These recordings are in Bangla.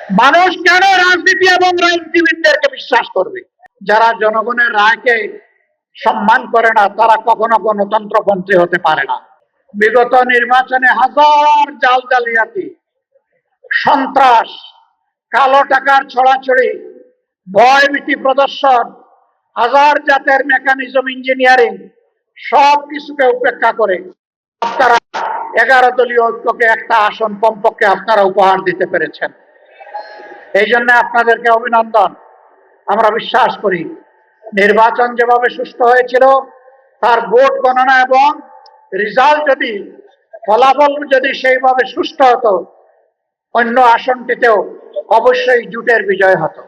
মানুষ কেন রাজনীতি এবং রাজনীতিবিদদেরকে বিশ্বাস করবে? যারা জনগণের রায়কে সম্মান করে না তারা কখনো গণতন্ত্রপন্থী হতে পারে না। বিগত নির্বাচনে হাজার জাল জালিয়াতি, সন্ত্রাস, কালো টাকার ছড়াছড়ি, ভয়ভীতি প্রদর্শন, হাজার জাতের মেকানিজম ইঞ্জিনিয়ারিং সব কিছুকে উপেক্ষা করে আপনারা 11 দলীয় ঐক্যকে একটা আসন কমপক্ষে আপনারা উপহার দিতে পেরেছেন। এই জন্য আপনাদেরকে অভিনন্দন। আমরা বিশ্বাস করি নির্বাচন যেভাবে সুষ্ঠু হয়েছিল তার ভোট গণনা এবং রেজাল্ট যদি ফলাফল যদি সেইভাবে সুষ্ঠু হতো অন্য আসনটিতেও অবশ্যই জোটের বিজয় হতো।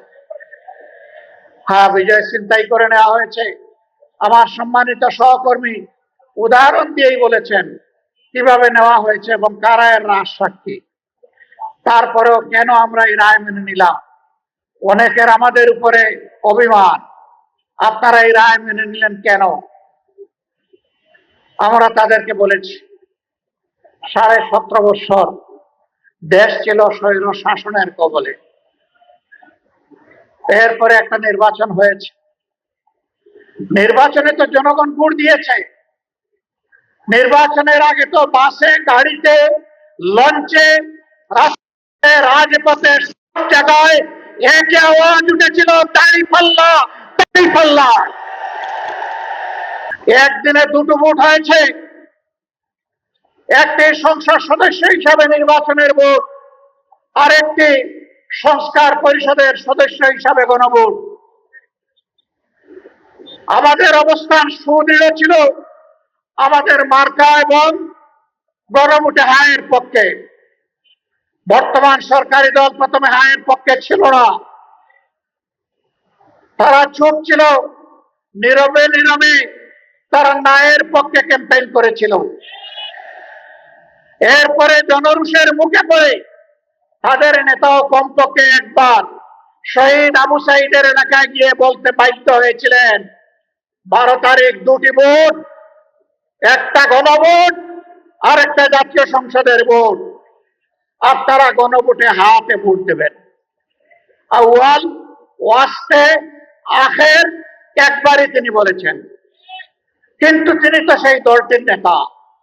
হ্যাঁ, বিজয় ছিনতাই করে নেওয়া হয়েছে। আমার সম্মানিত সহকর্মী উদাহরণ দিয়েই বলেছেন কিভাবে নেওয়া হয়েছে এবং কারা এর রাজ সাক্ষী। তারপরেও কেন আমরা এই রায় মেনে নিলাম? অনেকের আমাদের উপরে অভিমান, আপনারা এই রায় মেনে নিলেন কেন? আমরা তাদেরকে বলেছি 17.5 বছর দেশ ছিল স্বৈর শাসনের কবলে। এরপরে একটা নির্বাচন হয়েছে। নির্বাচনে তো জনগণ ভোট দিয়েছে। নির্বাচনের আগে তো বাসে, গাড়িতে, লঞ্চে, রাস্তায়, রাজপথে সব জায়গায় একই আওয়াজ উঠেছিল, দাঁড়িপাল্লা, দাঁড়িপাল্লা। একদিনে দুটো ভোট হয়েছে, একটি সংসদ সদস্য হিসাবে নির্বাচনের ভোট, আর একটি সংস্কার পরিষদের সদস্য হিসাবে গণভোট। আমাদের অবস্থান সুদৃঢ় ছিল আমাদের মার্কা এবং গণভোটে হায়ের পক্ষে। বর্তমান সরকারি দল প্রথমে হায়ের পক্ষে ছিল না, তারা চুপ ছিল, নীরবে নীরবে তারা ন্যায়ের পক্ষে ক্যাম্পেইন করেছিল। এরপরে জনরোষের মুখে পড়ে তাদের নেতাও কমপক্ষে একবার শহীদ আবু সাইদের এলাকায় গিয়ে বলতে বাধ্য হয়েছিলেন 12 তারিখ দুটি ভোট, একটা গণভোট আর একটা জাতীয় সংসদের ভোট, আপনারা গণভোটে হাতে ভোট দেবেন। আউয়াল, ওয়াস্তে, আখের একবারই তিনি বলেছেন, কিন্তু তিনি তো সেই দলটির নেতা।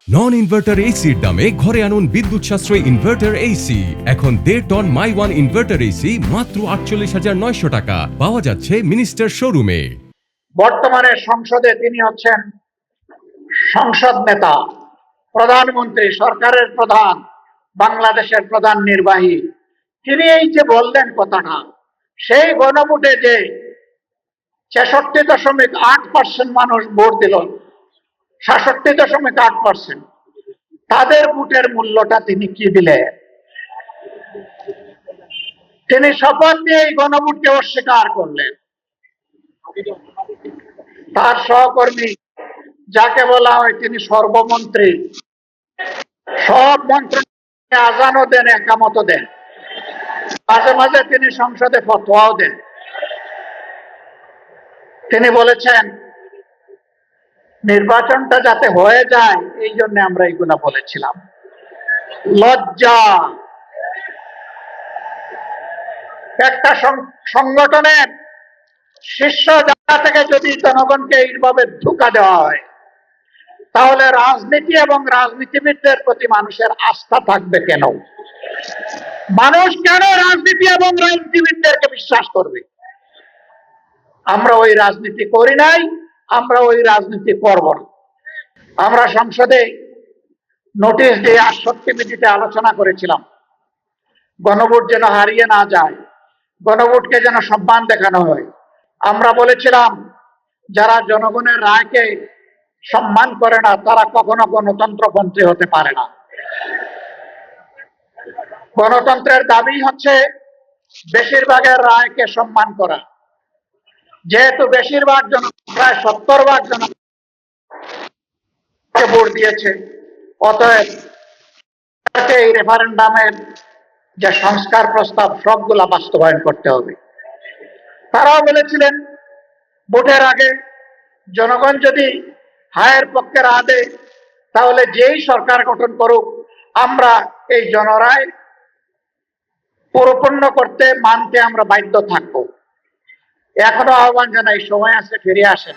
নন ইনভার্টার এসির দামে ঘরে আনুন বিদ্যুৎ সাশ্রয়ী ইনভার্টার এসি। এখন 1.5 ton my one inverter AC মাত্র 48,900 টাকা পাওয়া যাচ্ছে মিনিস্টার শোরুমে। বর্তমানে সংসদে তিনি হচ্ছেন সংসদ নেতা, প্রধানমন্ত্রী, সরকারের প্রধান, বাংলাদেশের প্রধান নির্বাহী। তিনি এই যে বললেন কথাটা, সেই গণভোটে যে 66.8% মানুষ ভোট দিল, 66.8%, তাদের ভোটের মূল্যটা তিনি কি দিলেন? তিনি শপথ নিয়ে এই গণভোটকে অস্বীকার করলেন। তার সহকর্মী যাকে বলা হয় তিনি সর্বমন্ত্রী, সব মন্ত্রণালয়ে আজানও দেন, একামতও দেন, মাঝে মাঝে তিনি সংসদে ফতোয়াও দেন। তিনি বলেছেন নির্বাচনটা যাতে হয়ে যায় এই জন্য আমরা এইগুলা বলেছিলাম। লজ্জা! একটা সংগঠনের শীর্ষ জায়গা থেকে যদি জনগণকে এইভাবে ধোঁকা দেওয়া হয় তাহলে রাজনীতি এবং রাজনীতিবিদদের প্রতি মানুষের আস্থা থাকবে কেন? মানুষ কেন রাজনীতি এবং রাজনীতিবিদদেরকে বিশ্বাস করবে? আমরা ওই রাজনীতি করি নাই, আমরা ওই রাজনীতি করব না। আমরা সংসদে নোটিশ দিয়ে 68 মিনিটে আলোচনা করেছিলাম গণভোট যেন হারিয়ে না যায়, গণভোটকে যেন সম্মান দেখানো হয়। আমরা বলেছিলাম যারা জনগণের রায়কে সম্মান করে না তারা কখনো গণতন্ত্রপন্থী হতে পারে না। গণতন্ত্রের দাবি হচ্ছে বেশিরভাগের রায়কে সম্মান করা। যেহেতু বেশিরভাগ জন, প্রায় 70% জন ভোট দিয়েছে, অতএব এই রেফারেন্ডামের যে সংস্কার প্রস্তাব সবগুলা বাস্তবায়ন করতে হবে। তারাও বলেছিলেন ভোটের আগে জনগণ যদি হায়ের পক্ষে রায় দেয় তাহলে যেই সরকার গঠন করুক আমরা এই জনরায় পরিপূর্ণ করতে মানতে আমরা বাধ্য থাকবো। এখনো আহ্বান জানাই, সময় আছে, ফিরে আসেন।